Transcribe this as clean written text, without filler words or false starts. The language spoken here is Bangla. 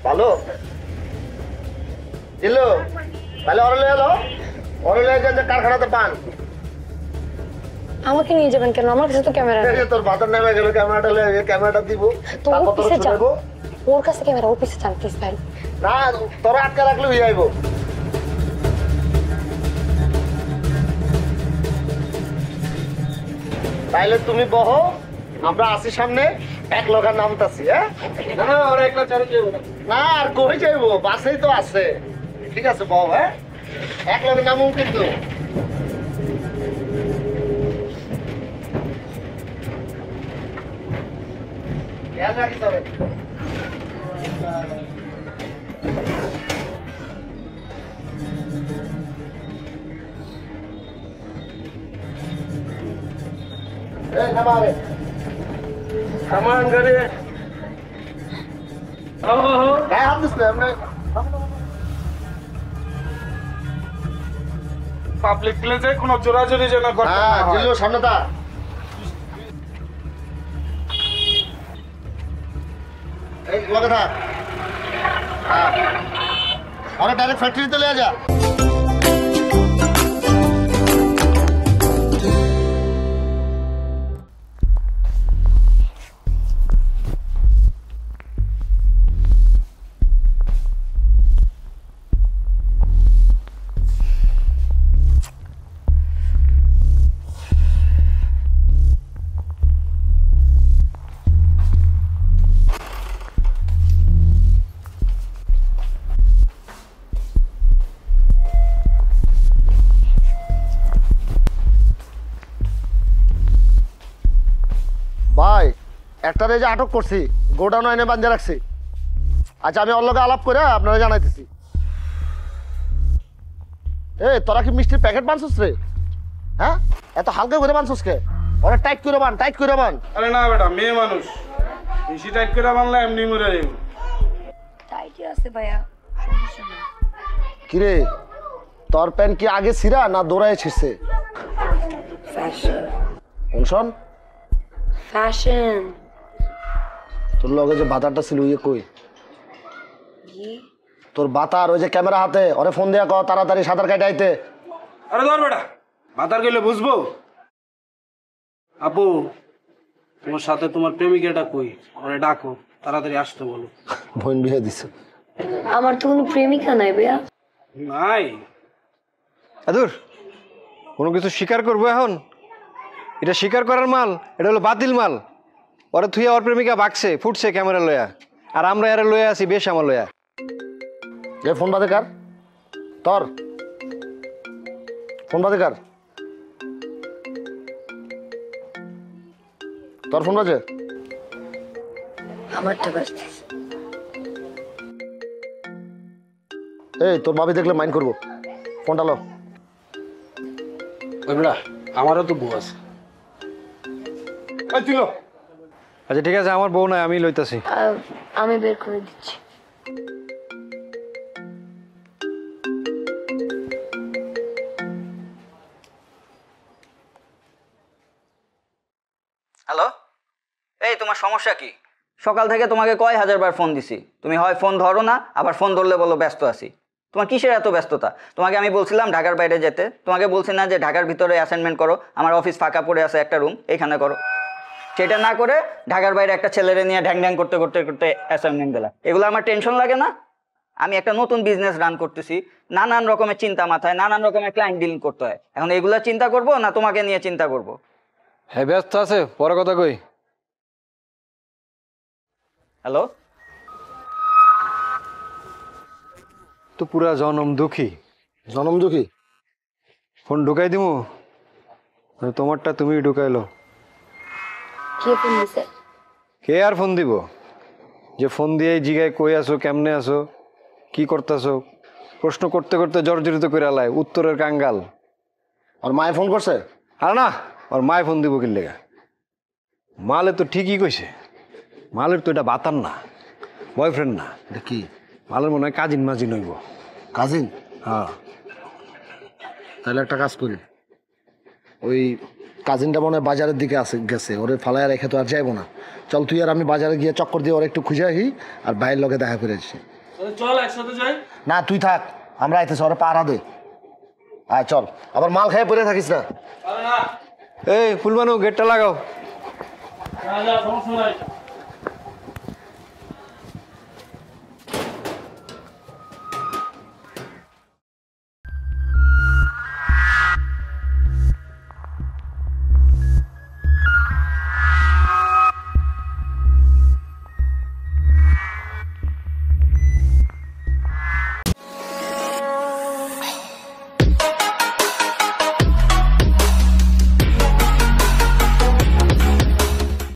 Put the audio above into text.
ভালো এলো তাহলে অরলে এলো অরলে যে কারখানাতে পান আমাকে নিয়ে যাবেন কেন? আমার কাছে তো ক্যামেরা নেই। তোর বাতার নেমে গেল ক্যামেরাটা ক্যামেরাটা দিব তো ওর পিছে যাবো, ওর কাছে ক্যামেরা, ওর পিছে যান প্লিজ ভাই। না তোরা আটকে রাখলে হয়ে যাইব। তাইলে তুমি বহো, আমরা আসি সামনে, এক লোকের নামতাছি। হ্যাঁ না আর কই যাইবো, বাসেই তো আছে। ঠিক আছে বহ, হ্যাঁ এক লোকের নামও কিন্তু খেয়াল রাখিস তবে। सामान करे काय हात दिसतोय পাবলিক প্লেসে কোনো জোরাজোরি যেন করতে না হয়। জিল্লু সামনে তা এই লগে থাক। আরে ডাইরেক্ট ফ্যাক্টরিতে লয়ে যা। ভাই একটা রেজে আটক করছি, গোডাউন এনে বান্ধে রাখছি। আচ্ছা আমি ওর লগে আলাপ করে আপনারা জানাইতেছি। এ তোরা কি মিষ্টির প্যাকেট বানছিস রে? হ্যাঁ এত হালকা করে বানছিস কে? ওরা টাইট করে বান, টাইট করে বান। আরে না বেটা, মেয়ে মানুষ, বেশি টাইট করে বানলে এমনি মরে যাবে। টাইটই আছে ভাইয়া, সমস্যা নেই। কিরে তোর প্যান্ট কি আগে ছিঁড়া না দৌড়ায় ছিঁড়ছে? ফ্যাশন শোন ফ্যাশন। তোর লগে যে বাতারটা ছিল ইয়ে কই? কি তোর বাতার ওই যে ক্যামেরা হাতে, ওরে ফোন দিয়া কও তাড়াতাড়ি সাঁতার কাটে আইতে। আরে ধর বেটা, মাথার গেলে বুঝবো। আপু তোমার সাথে তোমার প্রেমিকাটা কই? ওরে ডাকো, তাড়াতাড়ি আসতে বলো। বোন বিয়ে দিছে। আমার তো কোনো প্রেমিকা নাই ভাইয়া। নাই আদুর কোনো কিছু স্বীকার করবো এখন? এটা স্বীকার করার মাল? এটা হলো বাতিল মাল। ওরা থুইয়া ওর প্রেমিকা বাগছে, ফুটছে ক্যামেরা লয়া, আর আমরা এরা লয়া আছি বেশ আমার লয়া। এ ফোন বাদে কার? তোর ফোন বাদে কার? তোর ফোন বাজে? আমারটা বাজতেছে। এই তোর ভাবি দেখলে মাইন্ড করবো, ফোনটা লো। ওই বেটা আমারও তো বউ আছে। ছিল আচ্ছা ঠিক আছে, আমার বউ নাই, আমি লইতাছি। আমি বের করে দিচ্ছি। হ্যালো, এই তোমার সমস্যা কি? সকাল থেকে তোমাকে কয় হাজারবার ফোন দিছি, তুমি হয় ফোন ধরো না, আবার ফোন ধরলে বলো ব্যস্ত আছি। তোমার কিসের এত ব্যস্ততা? তোমাকে আমি বলছিলাম ঢাকার বাইরে যেতে, তোমাকে বলছি না যে ঢাকার ভিতরে অ্যাসাইনমেন্ট করো, আমার অফিস ফাঁকা পড়ে আছে একটা রুম, এইখানে করো। সেটা না করে ঢাকার বাইরে একটা ছেলেরে নিয়ে ঢ্যাং ঢ্যাং করতে করতে করতে অ্যাসাইনমেন্ট দিলা। এগুলো আমার টেনশন লাগে না? আমি একটা নতুন বিজনেস রান করতেছি, নানান রকমের চিন্তা মাথায়, নানান রকমের ক্লায়েন্ট ডিল করতে হয়। এখন এগুলা চিন্তা করবো না তোমাকে নিয়ে চিন্তা করবো? হ্যাঁ ব্যস্ত আছে, পরে কথা কই। হ্যালো, তো পুরা জনম দুঃখী। জনম দুঃখী? ফোন ঢুকাই দিমু, তোমারটা তুমি ঢুকাইলো। কে ফোন দিছে? কে আর ফোন দিব? যে ফোন দিয়ে জিগায় কই আসো, কেমনে আসো, কি করতেছো, প্রশ্ন করতে করতে জর্জরিত করে আলায়, উত্তরের কাঙ্গাল। আর মায়ে ফোন করছে? আর না, আর মায় ফোন দিব কি লেগা? মালে তো ঠিকই কইছে, মালের তো এটা বাতার না, বয়ফ্রেন্ড না। এটা কি? মালের মনে হয় কাজিন মাজিন হইব। কাজিন? হ্যাঁ। তাহলে একটা কাজ করি, ওই কাজিনটা মনে হয় বাজারের দিকে গেছে, ওরে ফালায় রেখে তো আর যাইবো না। চল তুই আর আমি বাজারে গিয়ে চক্কর দিয়ে ওর একটু খুঁজে আসি, আর ভাইয়ের লগে দেখা করে আসি। চল একসাথে যাই। না তুই থাক, আমরা আইতেছি, ওরা পাহারা দে। আয় চল, আবার মাল খেয়ে পড়ে থাকিস না। আরে না, এই ফুলবানু গেটটা লাগাও। যা সমস্যা নাই।